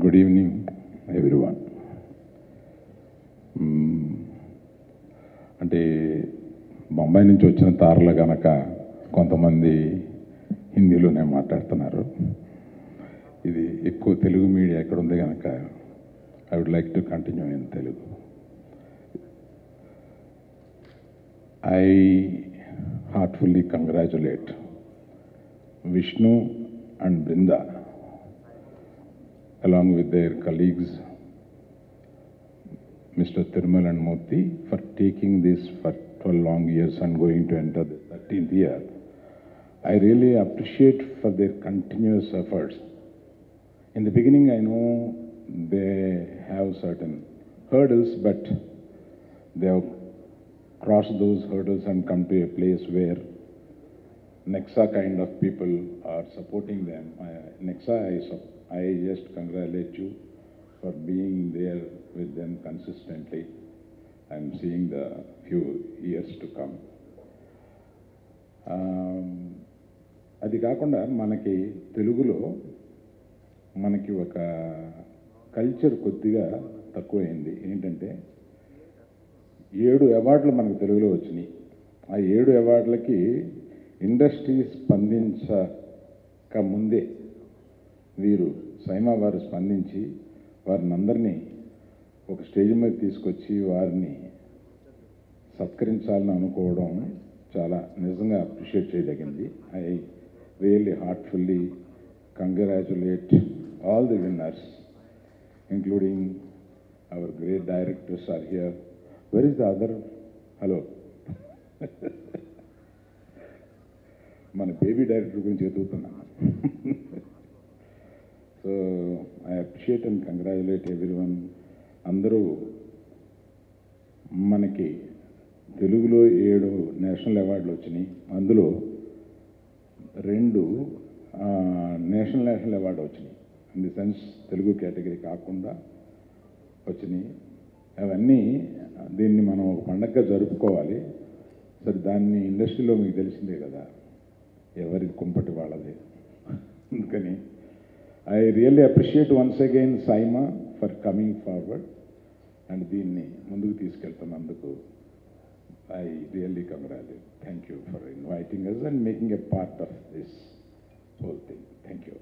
Good evening, everyone. అంటే బొంబాయి నుంచి వచ్చిన తారలు గనక కొంతమంది హిందీలోనే మాట్లాడుతున్నారు. ఇది ఎక్కువ తెలుగు మీడియా ఎక్కడ ఉంది కనుక I would like to continue in Telugu. I heartfully congratulate Vishnu and Brinda along with their colleagues Mr. Thirmal and Murthy for taking this for 12 long years and going to enter the 13th year. I really appreciate for their continuous efforts. In the beginning I know they have certain hurdles, but they have cross those hurdles and come to a place where Nexa kind of people are supporting them. Nexa, I just congratulate you for being there with them consistently. I'm seeing the few years to come. అది కాకుండా మనకి తెలుగులో మనకి ఒక culture కొద్దిగా తక్కువైంది. ఏంటంటే 7 అవార్డులు మనకు తెలుగులో వచ్చినాయి. ఆ 7 అవార్డులకి ఇండస్ట్రీ స్పందించక ముందే వీరు సైమా వారు స్పందించి వారిని అందరినీ ఒక స్టేజ్ మీద తీసుకొచ్చి వారిని సత్కరించాలని అనుకోవడం చాలా నిజంగా అప్రిషియేట్ చేయదగింది. I really heartfully congratulate all the winners including our great directors are here. Where is the other? Hello. మన బేబీ డైరెక్టర్ గురించి ఎదుగుతున్నాను. So I appreciate and congratulate everyone. అందరూ మనకి తెలుగులో 7 నేషనల్ అవార్డులు వచ్చినాయి. అందులో 2 నేషనల్ అవార్డు వచ్చినాయి. In the sense Telugu category కాకుండా వచ్చినాయి. అవన్నీ దీన్ని మనం ఒక పండగగా జరుపుకోవాలి. సరే, దాన్ని ఇండస్ట్రీలో మీకు తెలిసిందే కదా, ఎవరి కుంపటి వాళ్ళది. అందుకని I really appreciate once again SIIMA for coming forward and దీన్ని ముందుకు తీసుకెళ్తున్నందుకు I really congratulate. Thank you for inviting us and making a part of this whole thing. Thank you.